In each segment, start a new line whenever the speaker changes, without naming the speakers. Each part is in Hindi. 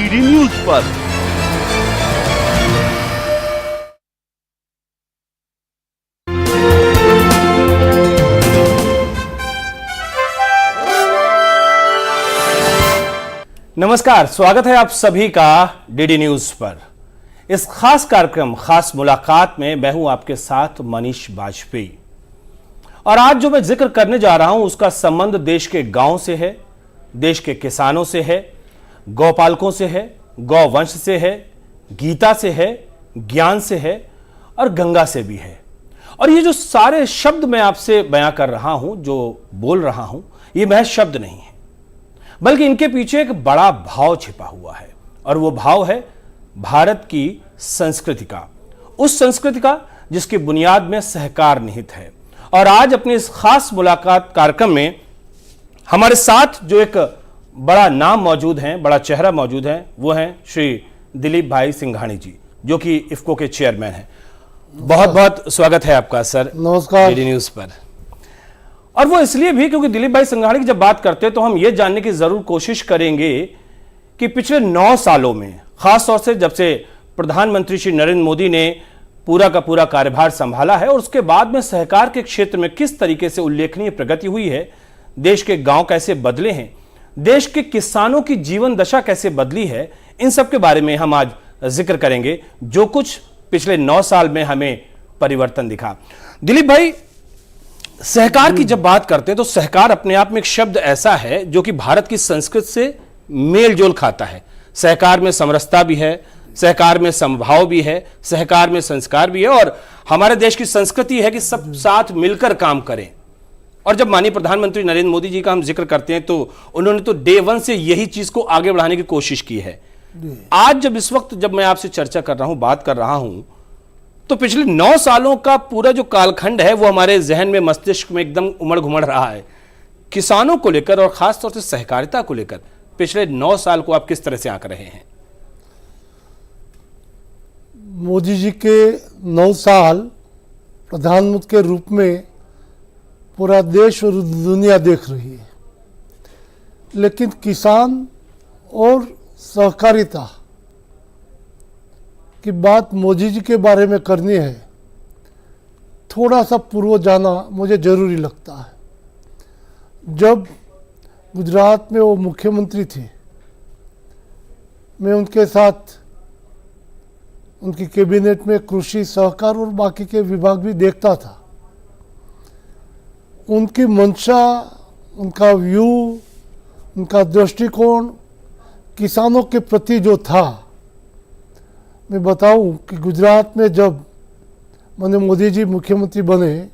डीडी न्यूज पर।
नमस्कार, स्वागत है आप सभी का डीडी न्यूज पर। इस खास कार्यक्रम खास मुलाकात में मैं हूं आपके साथ मनीष वाजपेयी, और आज जो मैं जिक्र करने जा रहा हूं उसका संबंध देश के गांव से है, देश के किसानों से है, गौपालकों से है, गौवंश से है, गीता से है, ज्ञान से है और गंगा से भी है। और ये जो सारे शब्द मैं आपसे बयां कर रहा हूं, जो बोल रहा हूं, ये महज शब्द नहीं है, बल्कि इनके पीछे एक बड़ा भाव छिपा हुआ है, और वो भाव है भारत की संस्कृति का, उस संस्कृति का जिसकी बुनियाद में सहकार निहित है। और आज अपनी इस खास मुलाकात कार्यक्रम में हमारे साथ जो एक बड़ा नाम मौजूद हैं, बड़ा चेहरा मौजूद है, वो हैं श्री दिलीप भाई सिंघानी जी, जो कि इफ्को के चेयरमैन हैं। बहुत बहुत स्वागत है आपका सर,
नमस्कार,
डीडी न्यूज पर। और वो इसलिए भी क्योंकि दिलीप भाई सिंघानी की जब बात करते हैं तो हम ये जानने की जरूर कोशिश करेंगे कि पिछले 9 सालों में, खासतौर से जब से प्रधानमंत्री श्री नरेंद्र मोदी ने पूरा का पूरा कार्यभार संभाला है, और उसके बाद में सहकार के क्षेत्र में किस तरीके से उल्लेखनीय प्रगति हुई है, देश के गांव कैसे बदले हैं, देश के किसानों की जीवन दशा कैसे बदली है, इन सब के बारे में हम आज जिक्र करेंगे, जो कुछ पिछले 9 साल में हमें परिवर्तन दिखा। दिलीप भाई, सहकार की जब बात करते हैं तो सहकार अपने आप में एक शब्द ऐसा है जो कि भारत की संस्कृति से मेल जोल खाता है। सहकार में समरसता भी है, सहकार में समभाव भी है, सहकार में संस्कार भी है, और हमारे देश की संस्कृति है कि सब साथ मिलकर काम करें। और जब माननीय प्रधानमंत्री नरेंद्र मोदी जी का हम जिक्र करते हैं तो उन्होंने तो डे 1 से यही चीज को आगे बढ़ाने की कोशिश की है। आज जब इस वक्त जब मैं आपसे चर्चा कर रहा हूं, बात कर रहा हूं, तो पिछले 9 सालों का पूरा जो कालखंड है वो हमारे जहन में, मस्तिष्क में एकदम उमड़ घुमड़ रहा है। किसानों को लेकर और खासतौर से सहकारिता को लेकर पिछले 9 साल को आप किस तरह से आंक रहे हैं?
मोदी जी के 9 साल प्रधानमंत्री के रूप में पूरा देश और दुनिया देख रही है, लेकिन किसान और सहकारिता की बात मोदी जी के बारे में करनी है, थोड़ा सा पूर्व जाना मुझे जरूरी लगता है। जब गुजरात में वो मुख्यमंत्री थे, मैं उनके साथ उनकी कैबिनेट में कृषि, सहकार और बाकी के विभाग भी देखता था। उनकी मंशा, उनका व्यू, उनका दृष्टिकोण किसानों के प्रति जो था, मैं बताऊं कि गुजरात में जब मैंने मोदी जी मुख्यमंत्री बने,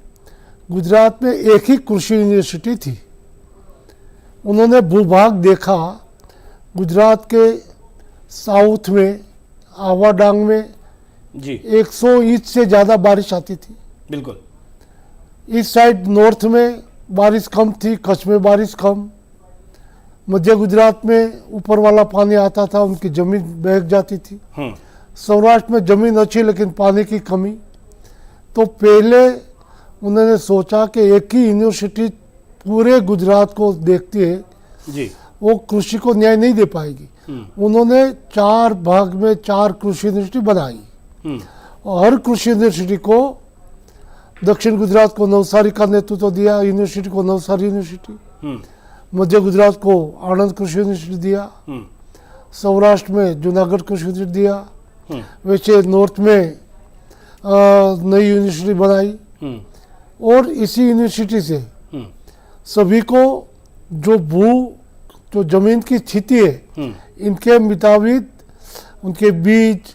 गुजरात में एक ही कृषि यूनिवर्सिटी थी। उन्होंने भूभाग देखा, गुजरात के साउथ में आवाडांग में
जी
100 इंच से ज़्यादा बारिश आती थी।
बिल्कुल।
इस साइड नॉर्थ में बारिश कम थी, कच्छ में बारिश कम, मध्य गुजरात में ऊपर वाला पानी आता था, उनकी जमीन बह जाती थी। सौराष्ट्र में जमीन अच्छी लेकिन पानी की कमी। तो पहले उन्होंने सोचा कि एक ही यूनिवर्सिटी पूरे गुजरात को देखती है
जी,
वो कृषि को न्याय नहीं दे पाएगी। उन्होंने 4 भाग में 4 कृषि यूनिवर्सिटी बनाई, और हर कृषि यूनिवर्सिटी को दक्षिण गुजरात को नवसारी का नेतृत्व दिया, यूनिवर्सिटी को नवसारी यूनिवर्सिटी, मध्य गुजरात को आनंद कृषि यूनिवर्सिटी दिया, सौराष्ट्र में जूनागढ़ कृषि यूनिवर्सिटी दिया, वैसे नॉर्थ में नई यूनिवर्सिटी बनाई। और इसी यूनिवर्सिटी से सभी को जो जमीन की स्थिति है, इनके मुताबिक उनके बीज,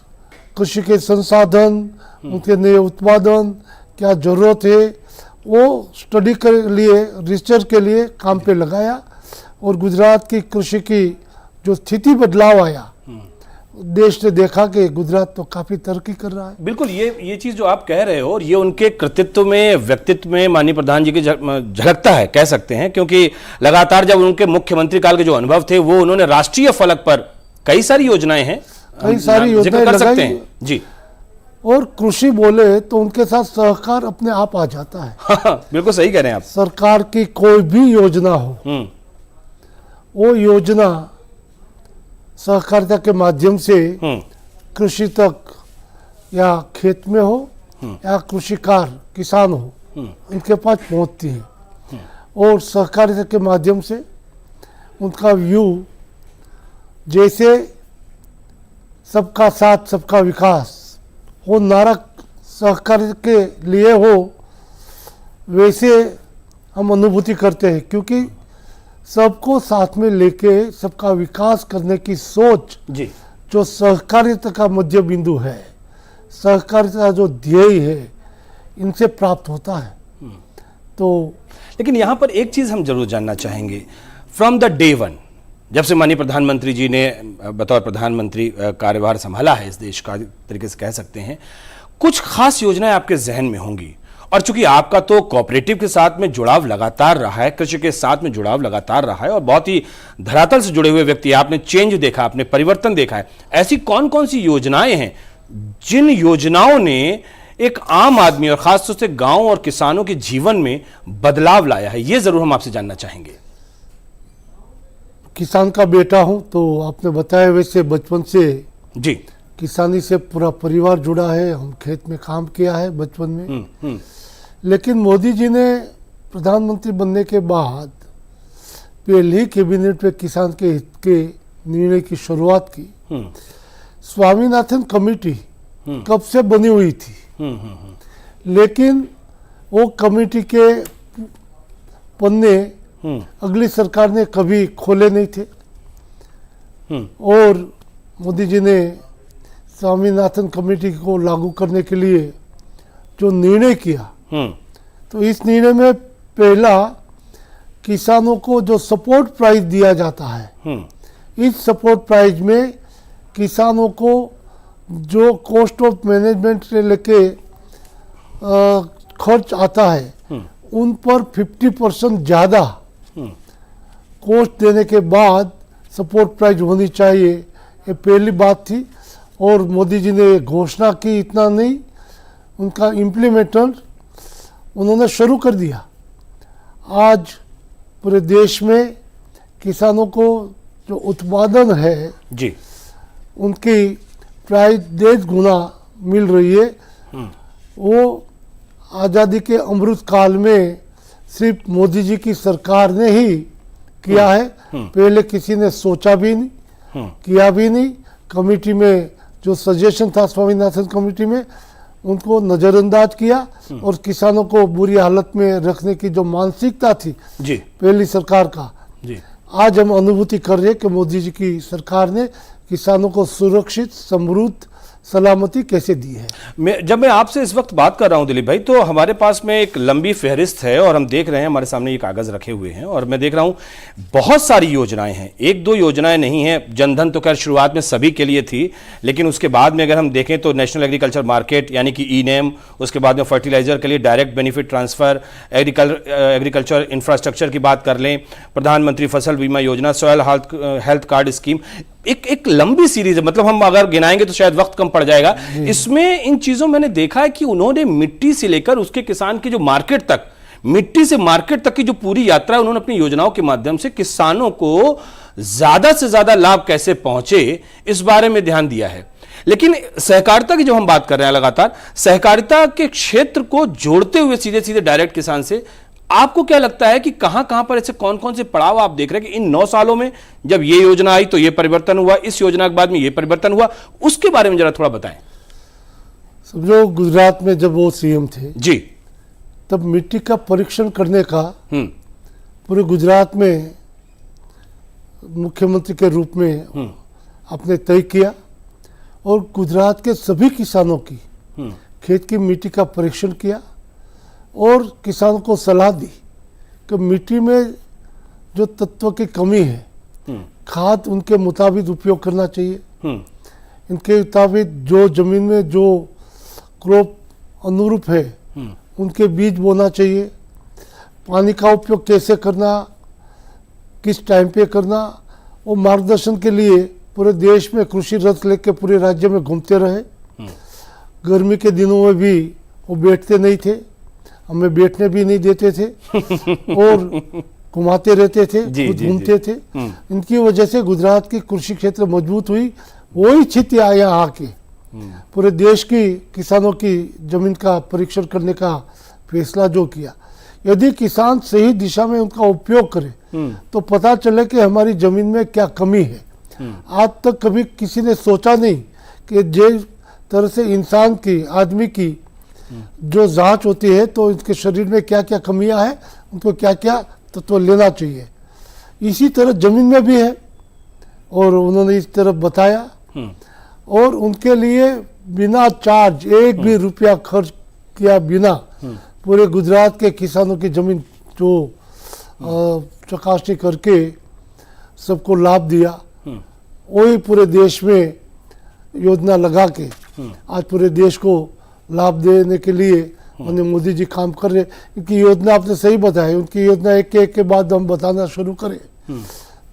कृषि के संसाधन, उनके नए उत्पादन क्या जरूरत है, वो स्टडी के लिए, रिसर्च के लिए काम पे लगाया। और गुजरात की कृषि की जो स्थिति बदलाव आया, देश ने देखा कि गुजरात तो काफी तरक्की कर रहा है।
बिल्कुल, ये चीज जो आप कह रहे हो, और ये उनके कृतित्व में, व्यक्तित्व में माननीय प्रधान जी की झलकता है, कह सकते हैं, क्योंकि लगातार जब उनके मुख्यमंत्री काल के जो अनुभव थे, वो उन्होंने राष्ट्रीय फलक पर कई सारी योजनाएं हैं,
कई सारी योजनाएं
कर सकते हैं जी।
और कृषि बोले तो उनके साथ सहकार अपने आप आ जाता है।
बिल्कुल सही कह रहे हैं आप।
सरकार की कोई भी योजना हो, वो योजना सहकारिता के माध्यम से कृषि तक या खेत में हो या कृषिकार किसान हो उनके पास पहुंचती है और सहकारिता के माध्यम से उनका व्यू जैसे सबका साथ सबका विकास वो नारा सहकारिता के लिए हो वैसे हम अनुभूति करते हैं, क्योंकि सबको साथ में लेके सबका विकास करने की सोच
जी
जो सहकारिता का मध्य बिंदु है, सहकारिता जो ध्येय है, इनसे प्राप्त होता है। तो
लेकिन यहां पर एक चीज हम जरूर जानना चाहेंगे, फ्रॉम द डे वन, जब से माननीय प्रधानमंत्री जी ने बतौर प्रधानमंत्री कार्यभार संभाला है इस देश का, तरीके से कह सकते हैं, कुछ खास योजनाएं आपके जहन में होंगी, और चूंकि आपका तो कोऑपरेटिव के साथ में जुड़ाव लगातार रहा है, कृषि के साथ में जुड़ाव लगातार रहा है और बहुत ही धरातल से जुड़े हुए व्यक्ति, आपने चेंज देखा, आपने परिवर्तन देखा है, ऐसी कौन कौन सी योजनाएं हैं जिन योजनाओं ने एक आम आदमी और खासतौर से गांव और किसानों के जीवन में बदलाव लाया है, ये जरूर हम आपसे जानना चाहेंगे।
किसान का बेटा हूं तो आपने बताया वैसे बचपन से
जी
किसानी से पूरा परिवार जुड़ा है, हम खेत में काम किया है बचपन में। लेकिन मोदी जी ने प्रधानमंत्री बनने के बाद पहले ही कैबिनेट में किसान के हित के निर्णय की शुरुआत की। स्वामीनाथन कमेटी कब से बनी हुई थी, लेकिन वो कमेटी के पन्ने अगली सरकार ने कभी खोले नहीं थे और मोदी जी ने स्वामीनाथन कमेटी को लागू करने के लिए जो निर्णय किया, तो इस निर्णय में पहला किसानों को जो सपोर्ट प्राइस दिया जाता है, इस सपोर्ट प्राइस में किसानों को जो कॉस्ट ऑफ मैनेजमेंट से लेके खर्च आता है उन पर 50% ज़्यादा कॉस्ट देने के बाद सपोर्ट प्राइस होनी चाहिए, ये पहली बात थी। और मोदी जी ने घोषणा की, इतना नहीं, उनका इम्प्लीमेंटर उन्होंने शुरू कर दिया। आज पूरे देश में किसानों को जो उत्पादन है
जी
उनकी प्राइस 10 गुना मिल रही है। वो आज़ादी के अमृत काल में सिर्फ मोदी जी की सरकार ने ही किया है, पहले किसी ने सोचा भी नहीं, किया भी नहीं। कमेटी में जो सजेशन था स्वामीनाथन कमेटी में, उनको नज़रअंदाज किया और किसानों को बुरी हालत में रखने की जो मानसिकता थी
जी
पहली सरकार का,
जी
आज हम अनुभूति कर रहे हैं कि मोदी जी की सरकार ने किसानों को सुरक्षित, समृद्ध, सलामती कैसे दी है।
जब मैं आपसे इस वक्त बात कर रहा हूं दिलीप भाई, तो हमारे पास में एक लंबी फहरिस्त है और हम देख रहे हैं, हमारे सामने ये कागज रखे हुए हैं और मैं देख रहा हूं बहुत सारी योजनाएं हैं, एक दो योजनाएं नहीं है। जनधन तो खैर शुरुआत में सभी के लिए थी, लेकिन उसके बाद में अगर हम देखें तो नेशनल एग्रीकल्चर मार्केट यानी कि ई-नेम, उसके बाद में फर्टिलाइजर के लिए direct benefit transfer, agriculture infrastructure की बात कर लें, प्रधानमंत्री फसल बीमा योजना, सॉयल हेल्थ कार्ड स्कीम, एक लंबी सीरीज है। मतलब हम अगर गिनाएंगे तो शायद वक्त कम पड़ जाएगा। इसमें इन चीजों मैंने देखा है कि उन्होंने मिट्टी से लेकर उसके किसान की जो मार्केट तक, मिट्टी से मार्केट तक की जो पूरी यात्रा है, उन्होंने अपनी योजनाओं के माध्यम से किसानों को ज्यादा से ज्यादा लाभ कैसे पहुंचे इस बारे में ध्यान दिया है। लेकिन सहकारिता की जो हम बात कर रहे हैं लगातार, सहकारिता के क्षेत्र को जोड़ते हुए सीधे सीधे डायरेक्ट किसान से, आपको क्या लगता है कि कहां कहां पर ऐसे कौन कौन से पड़ाव आप देख रहे हैं कि इन 9 सालों में जब ये योजना आई तो ये परिवर्तन हुआ, इस योजना के बाद में ये परिवर्तन हुआ, उसके बारे में जरा थोड़ा बताएं।
समझो गुजरात में जब वो सीएम थे
जी,
तब मिट्टी का परीक्षण करने का पूरे गुजरात में मुख्यमंत्री के रूप में आपने तय किया और गुजरात के सभी किसानों की खेत की मिट्टी का परीक्षण किया और किसानों को सलाह दी कि मिट्टी में जो तत्व की कमी है, खाद उनके मुताबिक उपयोग करना चाहिए, इनके मुताबिक जो जमीन में जो क्रॉप अनुरूप है उनके बीज बोना चाहिए, पानी का उपयोग कैसे करना, किस टाइम पे करना, वो मार्गदर्शन के लिए पूरे देश में कृषि रथ लेके पूरे राज्य में घूमते रहे। गर्मी के दिनों में भी वो बैठते नहीं थे, हमें बैठने भी नहीं देते थे और घुमाते रहते थे,
जी,
खुद
जी,
घूमते थे। इनकी वजह से गुजरात की कृषि क्षेत्र मजबूत हुई। वही स्थिति आया आके पूरे देश की किसानों की जमीन का परीक्षण करने का फैसला जो किया। यदि किसान सही दिशा में उनका उपयोग करे तो पता चले कि हमारी जमीन में क्या कमी है। आज तक कभी किसी ने सोचा नहीं कि जिस तरह से इंसान की, आदमी की जो जांच होती है तो इसके शरीर में क्या क्या कमियां हैं, उनको क्या क्या तत्व लेना चाहिए, इसी तरह जमीन में भी है। और उन्होंने इस तरफ बताया और उनके लिए बिना चार्ज एक भी रुपया खर्च किया बिना पूरे गुजरात के किसानों की जमीन जो चकासनी करके सबको लाभ दिया, वही पूरे देश में योजना लगा के आज पूरे देश को लाभ देने के लिए उन्हें मोदी जी काम कर रहे। इनकी योजना आपने सही बताया, उनकी योजना एक के बाद हम बताना शुरू करें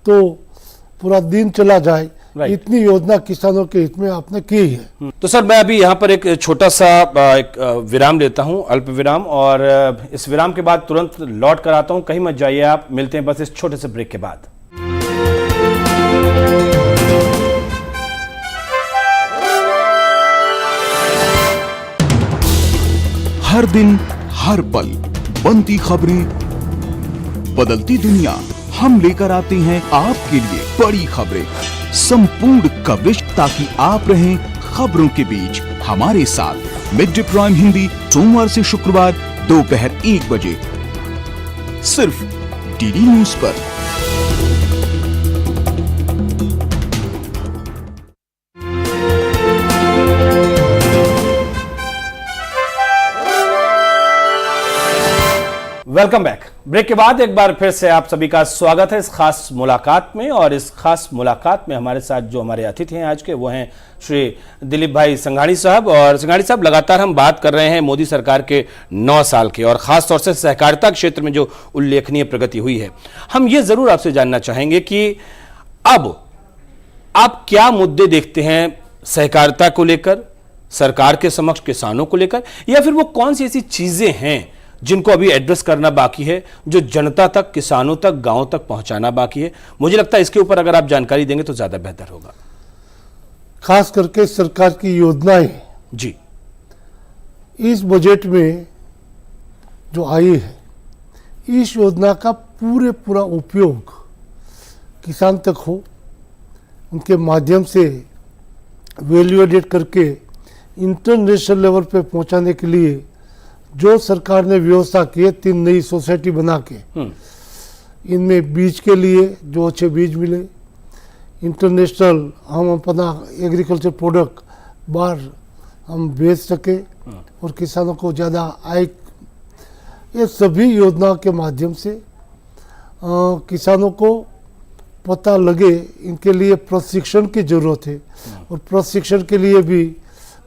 तो पूरा दिन चला जाए। इतनी योजना किसानों के हित में आपने की है।
तो सर मैं अभी यहाँ पर एक छोटा सा एक विराम लेता हूँ, अल्प विराम, और इस विराम के बाद तुरंत लौट कर आता हूँ। कहीं मत जाइए आप, मिलते हैं बस इस छोटे से ब्रेक के बाद।
हर दिन हर पल बनती खबरें, बदलती दुनिया, हम लेकर आते हैं आपके लिए बड़ी खबरें, संपूर्ण कवरेज, ताकि आप रहें खबरों के बीच हमारे साथ। मिड डे प्राइम हिंदी सोमवार से शुक्रवार दोपहर 1 बजे सिर्फ डीडी न्यूज पर।
Welcome back. ब्रेक के बाद एक बार फिर से आप सभी का स्वागत है इस खास मुलाकात में। और इस खास मुलाकात में हमारे साथ जो हमारे अतिथि हैं आज के, वो हैं श्री दिलीप भाई संघाणी साहब। और संघाणी साहब, लगातार हम बात कर रहे हैं मोदी सरकार के 9 साल के, और खास तौर से सहकारिता क्षेत्र में जो उल्लेखनीय प्रगति हुई है। हम ये जरूर आपसे जानना चाहेंगे कि अब आप क्या मुद्दे देखते हैं सहकारिता को लेकर, सरकार के समक्ष, किसानों को लेकर, या फिर वो कौन सी ऐसी चीजें हैं जिनको अभी एड्रेस करना बाकी है, जो जनता तक, किसानों तक, गांव तक पहुंचाना बाकी है। मुझे लगता है इसके ऊपर अगर आप जानकारी देंगे तो ज्यादा बेहतर होगा।
खास करके सरकार की योजनाएं
जी
इस बजट में जो आई है, इस योजना का पूरा उपयोग किसान तक हो, उनके माध्यम से वैल्यू एडेड करके इंटरनेशनल लेवल पे पहुंचाने के लिए जो सरकार ने व्यवस्था की है, 3 नई सोसाइटी बना के, इनमें बीज के लिए जो अच्छे बीज मिले, इंटरनेशनल हम अपना एग्रीकल्चर प्रोडक्ट बाहर हम बेच सके और किसानों को ज़्यादा आय, ये सभी योजनाओं के माध्यम से किसानों को पता लगे। इनके लिए प्रशिक्षण की जरूरत है और प्रशिक्षण के लिए भी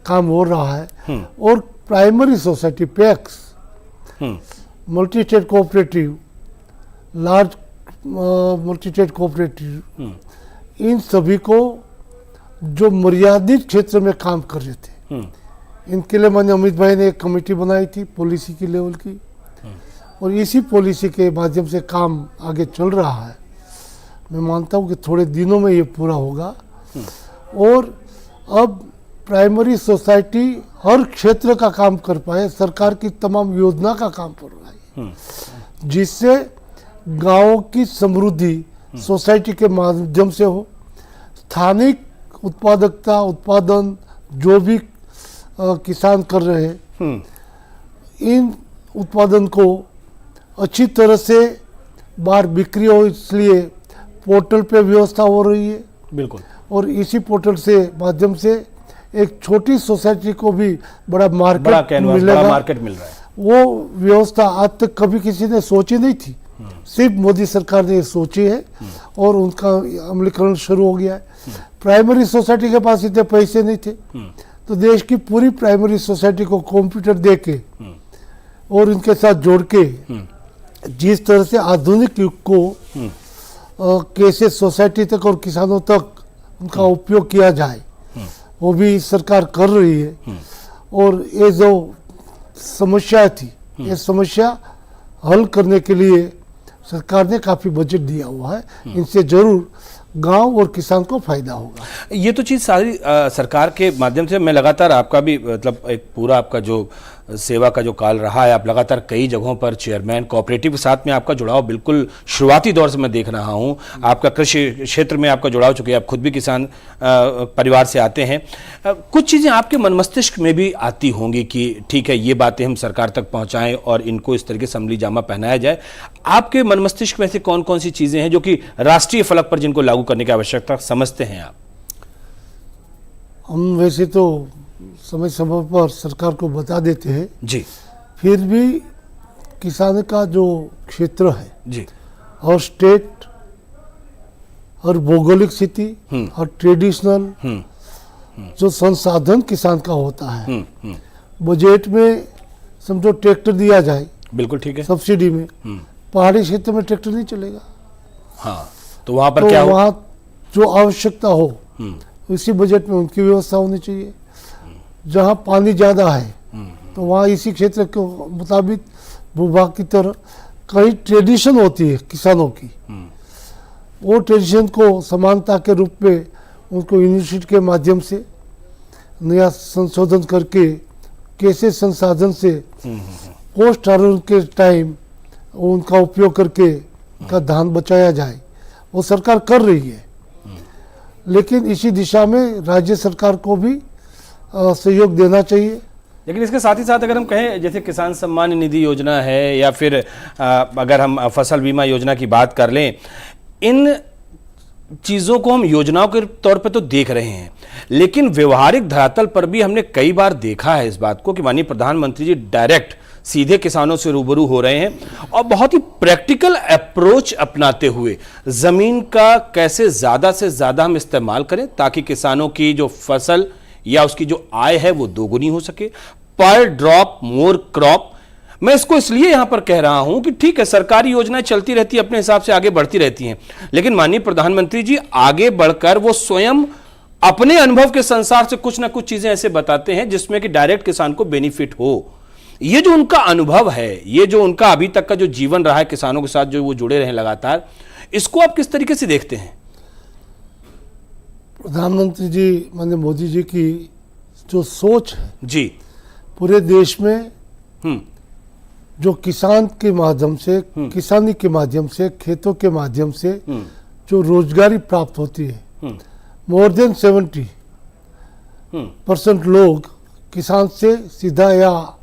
काम हो रहा है। और primary society, PACS, multi state cooperative, large multi state cooperative, इन सभी को जो मर्यादित क्षेत्र में काम कर रहे थे, इनके लिए मैंने अमित भाई ने एक कमेटी बनाई थी पॉलिसी की लेवल की, और इसी पॉलिसी के माध्यम से काम आगे चल रहा है। मैं मानता हूँ कि थोड़े दिनों में ये पूरा होगा। और अब प्राइमरी सोसाइटी हर क्षेत्र का काम कर पाए, सरकार की तमाम योजना का काम कर रहा है, जिससे गांवों की समृद्धि सोसाइटी के माध्यम से हो। स्थानिक उत्पादकता, उत्पादन जो भी किसान कर रहे हैं, इन उत्पादन को अच्छी तरह से बाहर बिक्री हो, इसलिए पोर्टल पे व्यवस्था हो रही है।
बिल्कुल।
और इसी पोर्टल से माध्यम से एक छोटी सोसाइटी को भी बड़ा मार्केट मिलेगा,
बड़ा मार्केट मिल रहा है।
वो व्यवस्था आज तक कभी किसी ने सोची नहीं थी, सिर्फ मोदी सरकार ने सोची है और उनका अमलीकरण शुरू हो गया है। प्राइमरी सोसाइटी के पास इतने पैसे नहीं थे, तो देश की पूरी प्राइमरी सोसाइटी को कंप्यूटर दे के और इनके साथ जोड़ के जिस तरह से आधुनिक युग को कैसे सोसाइटी तक और किसानों तक उनका उपयोग किया जाए, वो भी सरकार कर रही है। और ये जो समस्या थी, ये समस्या हल करने के लिए सरकार ने काफ़ी बजट दिया हुआ है, इनसे जरूर गांव और किसान को फायदा होगा।
ये तो चीज़ सारी सरकार के माध्यम से, मैं लगातार आपका भी मतलब एक पूरा आपका जो सेवा का जो काल रहा है, आप लगातार कई जगहों पर चेयरमैन कोऑपरेटिव के साथ में आपका जुड़ाव बिल्कुल शुरुआती दौर से मैं देख रहा हूँ। आपका कृषि क्षेत्र में आपका जुड़ाव, चूंकि आप खुद भी किसान परिवार से आते हैं, कुछ चीज़ें आपके मन मस्तिष्क में भी आती होंगी कि ठीक है ये बातें हम सरकार तक पहुँचाएं और इनको इस तरीके से अमली जामा पहनाया जाए। आपके मन मस्तिष्क में ऐसी कौन कौन सी चीज़ें हैं जो कि राष्ट्रीय फलक पर जिनको लागू करने की आवश्यकता समझते हैं आप?
हम वैसे तो समय समय पर सरकार को बता देते हैं
जी
फिर भी किसान का जो क्षेत्र है
जी
और स्टेट और भौगोलिक स्थिति और ट्रेडिशनल जो संसाधन किसान का होता है, बजट में समझो ट्रैक्टर दिया जाए,
बिल्कुल ठीक है,
सब्सिडी में, पहाड़ी क्षेत्र में ट्रैक्टर नहीं चलेगा।
हाँ, तो वहां पर
तो
क्या हो?
वहाँ जो आवश्यकता हो उसी बजट में उनकी व्यवस्था होनी चाहिए। जहाँ पानी ज़्यादा है तो वहाँ इसी क्षेत्र के मुताबिक भूभाग की तरह कई ट्रेडिशन होती है किसानों की, वो ट्रेडिशन को समानता के रूप में उनको यूनिवर्सिटी के माध्यम से नया संशोधन करके कैसे संसाधन से पोस्ट हार्वेस्टिंग के टाइम उनका उपयोग करके उनका धान बचाया जाए, वो सरकार कर रही है। लेकिन इसी दिशा में राज्य सरकार को भी सहयोग देना चाहिए।
लेकिन इसके साथ ही साथ अगर हम कहें जैसे किसान सम्मान निधि योजना है या फिर अगर हम फसल बीमा योजना की बात कर लें, इन चीज़ों को हम योजनाओं के तौर पे तो देख रहे हैं, लेकिन व्यवहारिक धरातल पर भी हमने कई बार देखा है इस बात को कि माननीय प्रधानमंत्री जी डायरेक्ट सीधे किसानों से रूबरू हो रहे हैं और बहुत ही प्रैक्टिकल अप्रोच अपनाते हुए जमीन का कैसे ज़्यादा से ज़्यादा हम इस्तेमाल करें ताकि किसानों की जो फसल या उसकी जो आय है वो दोगुनी हो सके। पर ड्रॉप मोर क्रॉप, मैं इसको इसलिए यहां पर कह रहा हूं कि ठीक है सरकारी योजनाएं चलती रहती है, अपने हिसाब से आगे बढ़ती रहती हैं, लेकिन माननीय प्रधानमंत्री जी आगे बढ़कर वो स्वयं अपने अनुभव के संसार से कुछ ना कुछ चीजें ऐसे बताते हैं जिसमें कि डायरेक्ट किसान को बेनिफिट हो। ये जो उनका अनुभव है, ये जो उनका अभी तक का जो जीवन रहा है किसानों के साथ जो वो जुड़े रहे लगातार, इसको आप किस तरीके से देखते हैं?
प्रधानमंत्री जी माननीय मोदी जी की जो सोच है
जी,
पूरे देश में जो किसान के माध्यम से, किसानी के माध्यम से, खेतों के माध्यम से जो रोजगारी प्राप्त होती है, मोर देन 70% लोग किसान से सीधा या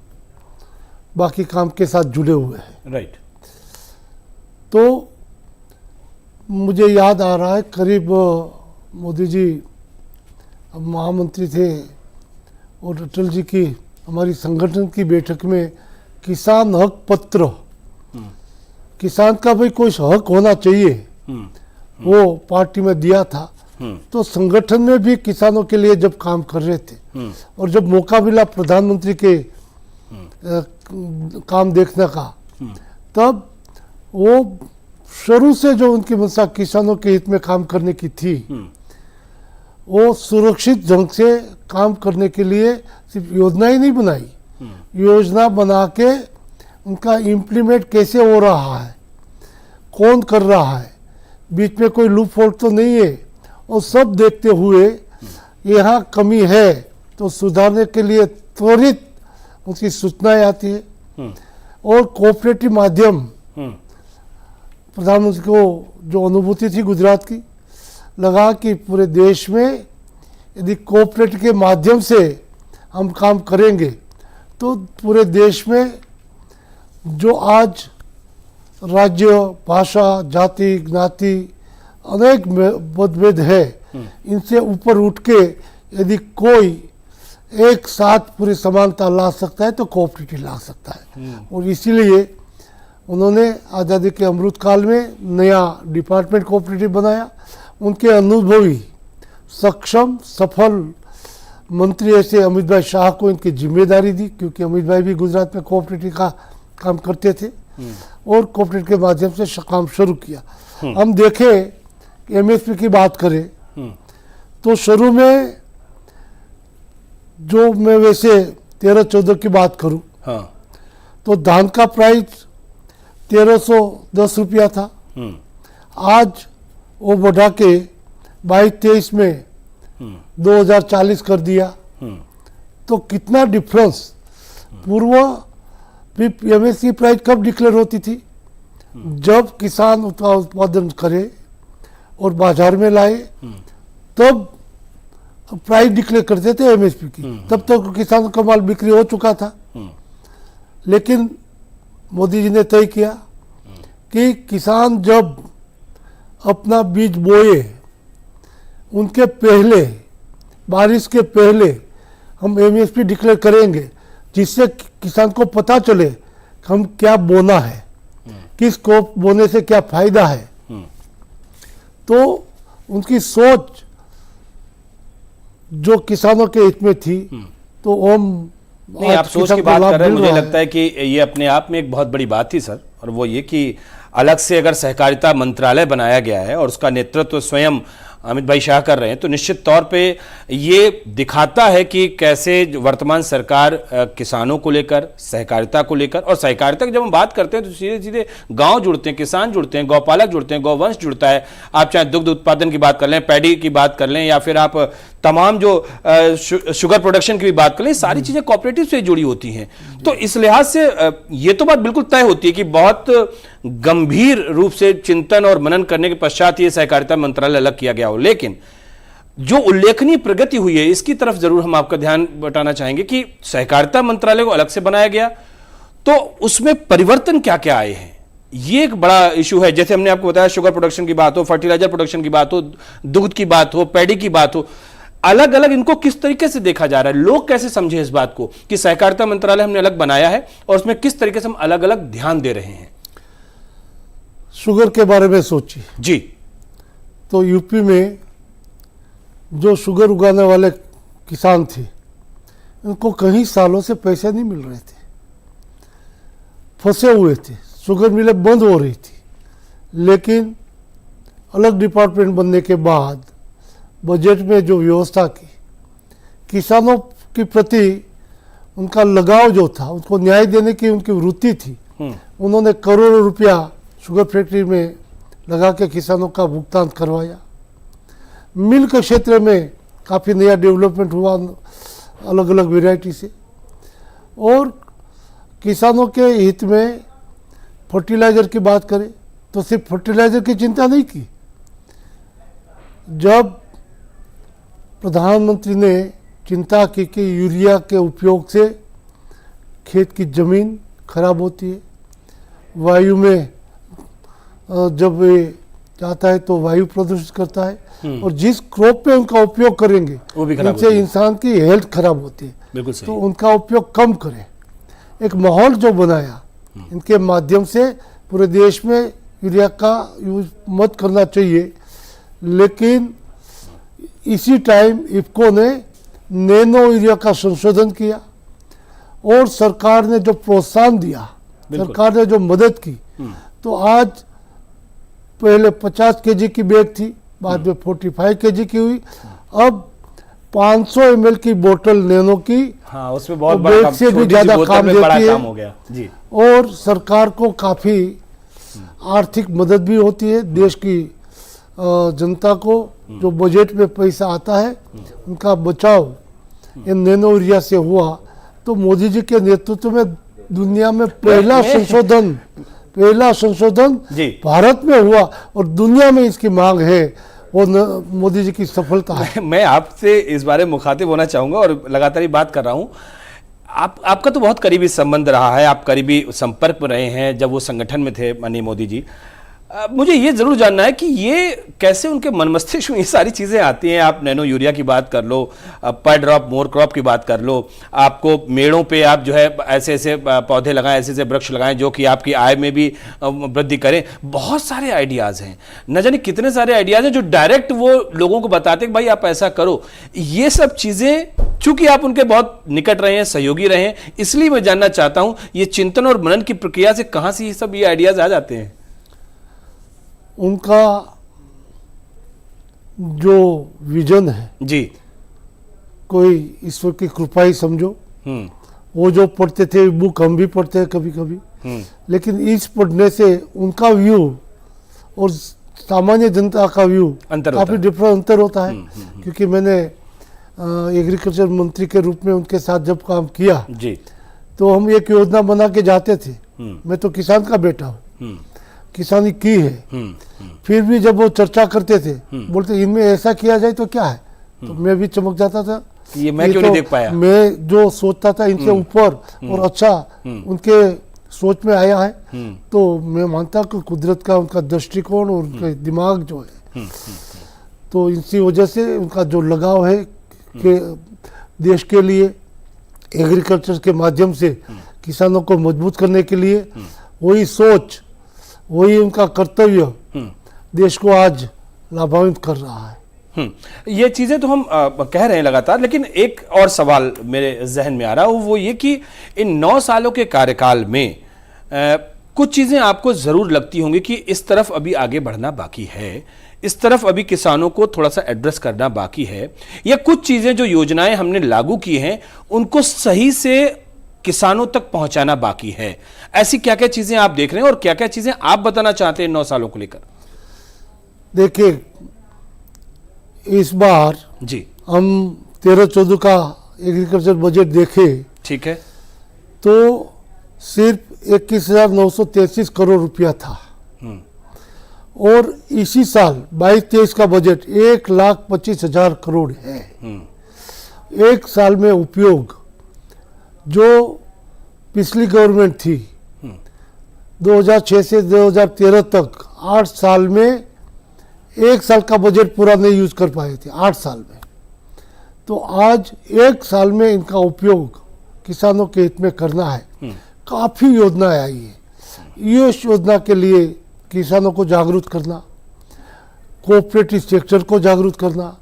बाकी काम के साथ जुड़े हुए हैं।
राइट।
तो मुझे याद आ रहा है करीब मोदी जी अब महामंत्री थे और अटल जी की हमारी संगठन की बैठक में किसान हक पत्र, किसान का भाई कोई हक होना चाहिए, वो पार्टी में दिया था। तो संगठन में भी किसानों के लिए जब काम कर रहे थे और जब मौका मिला प्रधानमंत्री के काम देखने का, तब वो शुरू से जो उनकी मंशा किसानों के हित में काम करने की थी, वो सुरक्षित ढंग से काम करने के लिए सिर्फ योजना ही नहीं बनाई, योजना बना के उनका इम्प्लीमेंट कैसे हो रहा है, कौन कर रहा है, बीच में कोई लूप होल तो नहीं है, और सब देखते हुए यहाँ कमी है तो सुधारने के लिए त्वरित उसकी सूचनाएं आती है। और कोऑपरेटिव माध्यम, प्रधानमंत्री को जो अनुभूति थी गुजरात की, लगा कि पूरे देश में यदि कोऑपरेटिव के माध्यम से हम काम करेंगे तो पूरे देश में जो आज राज्य, भाषा, जाति, ज्ञाति अनेक मतभेद है, इनसे ऊपर उठ के यदि कोई एक साथ पूरी समानता ला सकता है तो कोऑपरेटिव ला सकता है। और इसीलिए उन्होंने आज़ादी के अमृत काल में नया डिपार्टमेंट कोऑपरेटिव बनाया। उनके अनुभवी, सक्षम, सफल मंत्री ऐसे अमित भाई शाह को इनकी जिम्मेदारी दी, क्योंकि अमित भाई भी गुजरात में कोऑपरेटिव का काम करते थे और कोऑपरेटिव के माध्यम से काम शुरू किया। हम देखें एमएसपी की बात करें तो शुरू में जो मैं वैसे 13-14 की बात करूं,
हाँ,
तो धान का प्राइस 1310 रुपया था, आज वो बढ़ा के 22-23 में 2040 कर दिया। तो कितना डिफरेंस। पूर्व भी एमएसपी प्राइस कब डिक्लेयर होती थी? जब किसान उसका उत्पादन करे और बाजार में लाए, तब प्राइस डिक्लेयर करते थे एमएसपी की। तब तक किसानों का माल बिक्री हो चुका था। लेकिन मोदी जी ने तय किया कि किसान जब अपना बीज बोए, उनके पहले, बारिश के पहले हम एमएसपी डिक्लेयर करेंगे, जिससे किसान को पता चले कि हम क्या बोना है, किस को बोने से क्या फायदा है। तो उनकी सोच जो किसानों के हित में थी, तो हम
नहीं, आप सोच की बात कर रहे हैं, मुझे लगता है कि ये अपने आप में एक बहुत बड़ी बात थी सर। और वो ये कि अलग से अगर सहकारिता मंत्रालय बनाया गया है और उसका नेतृत्व स्वयं अमित भाई शाह कर रहे हैं, तो निश्चित तौर पे ये दिखाता है कि कैसे वर्तमान सरकार किसानों को लेकर, सहकारिता को लेकर, और सहकारिता की जब हम बात करते हैं तो सीधे सीधे गांव जुड़ते हैं, किसान जुड़ते हैं, गौपालक जुड़ते हैं, गौवंश जुड़ता है। आप चाहे दुग्ध उत्पादन की बात कर लें, पैडी की बात कर लें, या फिर आप तमाम जो शुगर प्रोडक्शन की भी बात कर लें, सारी चीजें कोऑपरेटिव से जुड़ी होती हैं। तो इस लिहाज से ये तो बात बिल्कुल तय होती है कि बहुत गंभीर रूप से चिंतन और मनन करने के पश्चात ये सहकारिता मंत्रालय अलग किया गया हो। लेकिन जो उल्लेखनीय प्रगति हुई है, इसकी तरफ जरूर हम आपका ध्यान बटाना चाहेंगे कि सहकारिता मंत्रालय को अलग से बनाया गया, तो उसमें परिवर्तन क्या क्या आए हैं, ये एक बड़ा इशू है। जैसे हमने आपको बताया, शुगर प्रोडक्शन की बात हो, फर्टिलाइजर प्रोडक्शन की बात हो, दुग्ध की बात हो, पैडी की बात हो, अलग अलग इनको किस तरीके से देखा जा रहा है, लोग कैसे समझे इस बात को कि सहकारिता मंत्रालय हमने अलग बनाया है और उसमें किस तरीके से हम अलग अलग ध्यान दे रहे हैं।
शुगर के बारे में सोचिए
जी,
तो यूपी में जो शुगर उगाने वाले किसान थे, उनको कई सालों से पैसे नहीं मिल रहे थे, फंसे हुए थे, शुगर मिलें बंद हो रही थी। लेकिन अलग डिपार्टमेंट बनने के बाद बजट में जो व्यवस्था की, किसानों के प्रति उनका लगाव जो था, उनको न्याय देने की उनकी वृत्ति थी, उन्होंने करोड़ों रुपया शुगर फैक्ट्री में लगा के किसानों का भुगतान करवाया। मिल के क्षेत्र में काफ़ी नया डेवलपमेंट हुआ अलग अलग वेराइटी से। और किसानों के हित में फर्टिलाइज़र की बात करें तो सिर्फ फर्टिलाइज़र की चिंता नहीं की। जब प्रधानमंत्री ने चिंता की कि यूरिया के उपयोग से खेत की ज़मीन खराब होती है, वायु में जब ये जाता है तो वायु प्रदूषित करता है, और जिस क्रॉप पे उनका उपयोग करेंगे उनसे इंसान की हेल्थ खराब होती है,
बिल्कुल
तो उनका उपयोग कम करें। एक माहौल जो बनाया, इनके माध्यम से पूरे देश में यूरिया का यूज मत करना चाहिए। लेकिन इसी टाइम इफ्को ने नैनो यूरिया का संशोधन किया और सरकार ने जो प्रोत्साहन दिया, सरकार ने जो मदद की, तो आज पहले 50 केजी की बैग थी, बाद में 45 केजी की हुई, अब 500 ml की बोतल नैनो की,
हाँ, उसमें बहुत
बैग से भी ज़्यादा काम देती है।
हो गया जी।
और सरकार को काफ़ी आर्थिक मदद भी होती है। देश की जनता को जो बजट में पैसा आता है, उनका बचाव इन नैनो यूरिया से हुआ। तो मोदी जी के नेतृत्व में दुनिया में पहला संशोधन भारत में हुआ और दुनिया में इसकी मांग है, वो मोदी जी की सफलता है।
मैं आपसे इस बारे में मुखातिब होना चाहूंगा और लगातार ही बात कर रहा हूं। आपका तो बहुत करीबी संबंध रहा है, आप करीबी संपर्क में रहे हैं जब वो संगठन में थे माननीय मोदी जी। मुझे ये जरूर जानना है कि ये कैसे उनके मन मस्तिष्क में ये सारी चीजें आती हैं। आप नैनो यूरिया की बात कर लो, पर ड्रॉप मोर क्रॉप की बात कर लो, आपको मेड़ों पे आप जो है ऐसे ऐसे पौधे लगाएं, ऐसे ऐसे वृक्ष लगाएं जो कि आपकी आय में भी वृद्धि करें। बहुत सारे आइडियाज हैं, न जाने कितने सारे आइडियाज हैं जो डायरेक्ट वो लोगों को बताते हैं कि भाई आप ऐसा करो। ये सब चीजें चूंकि आप उनके बहुत निकट रहे हैं, सहयोगी रहे हैं, इसलिए मैं जानना चाहता हूं ये चिंतन और मनन की प्रक्रिया से कहां से ये सब ये आइडियाज आ जाते हैं।
उनका जो विजन है
जी,
कोई ईश्वर की कृपा ही समझो। वो जो पढ़ते थे बुक हम भी पढ़ते हैं कभी कभी, लेकिन इस पढ़ने से उनका व्यू और सामान्य जनता का व्यू काफी डिफरेंट अंतर होता है। क्योंकि मैंने एग्रीकल्चर मंत्री के रूप में उनके साथ जब काम किया
जी,
तो हम एक योजना बना के जाते थे। मैं तो किसान का बेटा हूँ, किसानी की है, फिर भी जब वो चर्चा करते थे बोलते इनमें ऐसा किया जाए तो क्या है, तो मैं भी चमक जाता था।
ये मैं क्यों नहीं देख पाया।
मैं जो सोचता था इनसे ऊपर और अच्छा उनके सोच में आया है। तो मैं मानता कि कुदरत का उनका दृष्टिकोण और उनका दिमाग जो है, तो इसी वजह से उनका जो लगाव है कि देश के लिए एग्रीकल्चर के माध्यम से किसानों को मजबूत करने के लिए वही सोच, वही उनका कर्तव्य देश को आज लाभान्वित कर रहा है।
ये चीजें तो हम कह रहे हैं लगातार, लेकिन एक और सवाल मेरे जहन में आ रहा है, वो ये कि इन 9 सालों के कार्यकाल में कुछ चीजें आपको जरूर लगती होंगी कि इस तरफ अभी आगे बढ़ना बाकी है, इस तरफ अभी किसानों को थोड़ा सा एड्रेस करना बाकी है, या कुछ चीजें जो योजनाएं हमने लागू की हैं उनको सही से किसानों तक पहुंचाना बाकी है। ऐसी क्या क्या चीजें आप देख रहे हैं और क्या क्या चीजें आप बताना चाहते हैं 9 सालों को लेकर?
देखिए, इस बार
जी
हम 13-14 का एग्रीकल्चर बजट देखे,
ठीक है,
तो सिर्फ 21,933 करोड़ रुपया था। और इसी साल 22-23 का बजट 1,25,000 करोड़ है। एक साल में उपयोग जो पिछली गवर्नमेंट थी 2006 से 2013 तक 8 साल में एक साल का बजट पूरा नहीं यूज कर पाए थे 8 साल में। तो आज एक साल में इनका उपयोग किसानों के हित में करना है। काफी योजनाएं आई है। ये योजना के लिए किसानों को जागरूक करना, कोऑपरेटिव सेक्टर को जागरूक करना,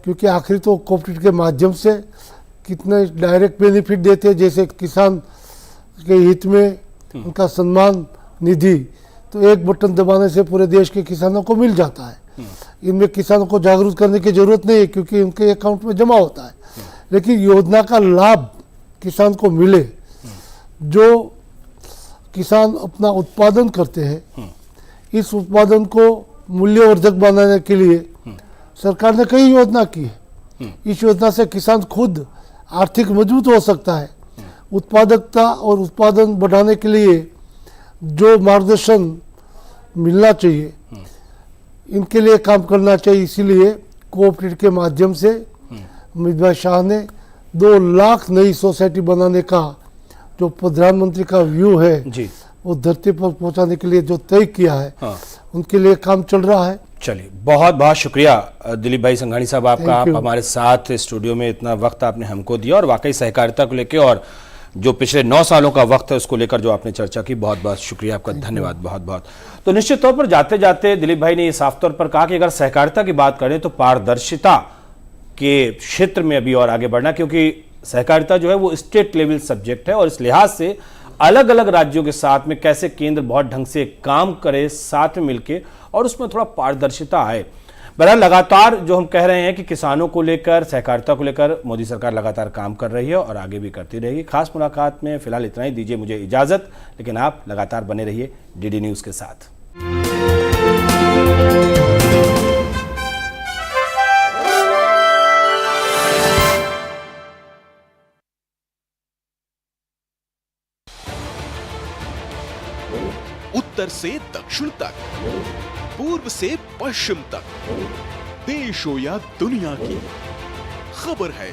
क्योंकि आखिर तो कोऑपरेटिव के माध्यम से कितने डायरेक्ट बेनिफिट देते हैं, जैसे किसान के हित में उनका सम्मान निधि, तो एक बटन दबाने से पूरे देश के किसानों को मिल जाता है। इनमें किसानों को जागरूक करने की जरूरत नहीं है क्योंकि उनके अकाउंट में जमा होता है। लेकिन योजना का लाभ किसान को मिले, जो किसान अपना उत्पादन करते हैं, इस उत्पादन को मूल्यवर्धक बनाने के लिए सरकार ने कई योजना की है। इस योजना से किसान खुद आर्थिक मजबूत हो सकता है। उत्पादकता और उत्पादन बढ़ाने के लिए जो मार्गदर्शन मिलना चाहिए, इनके लिए काम करना चाहिए। इसीलिए कोऑपरेटिव के माध्यम से अमित भाई शाह ने 2 लाख नई सोसाइटी बनाने का जो प्रधानमंत्री का व्यू है
जी,
वो धरती पर पहुंचाने के लिए जो तय किया है, उनके लिए काम चल रहा है।
चलिए, बहुत बहुत शुक्रिया दिलीप भाई संघानी साहब आपका। आप हमारे साथ स्टूडियो में इतना वक्त आपने हमको दिया और वाकई सहकारिता को लेकर और जो पिछले 9 सालों का वक्त है उसको लेकर जो आपने चर्चा की, बहुत बहुत शुक्रिया आपका, धन्यवाद बहुत बहुत। तो निश्चित तौर पर जाते जाते दिलीप भाई ने ये साफ तौर पर कहा कि अगर सहकारिता की बात करें तो पारदर्शिता के क्षेत्र में अभी और आगे बढ़ना, क्योंकि सहकारिता जो है वो स्टेट लेवल सब्जेक्ट है और इस लिहाज से अलग अलग राज्यों के साथ में कैसे केंद्र बहुत ढंग से काम करे साथ में मिलके और उसमें थोड़ा पारदर्शिता आए। बहरहाल लगातार जो हम कह रहे हैं कि किसानों को लेकर, सहकारिता को लेकर मोदी सरकार लगातार काम कर रही है और आगे भी करती रहेगी। खास मुलाकात में फिलहाल इतना ही, दीजिए मुझे इजाजत, लेकिन आप लगातार बने रहिए डीडी न्यूज के साथ।
उत्तर से दक्षिण तक, पूर्व से पश्चिम तक, देश हो या दुनिया की खबर है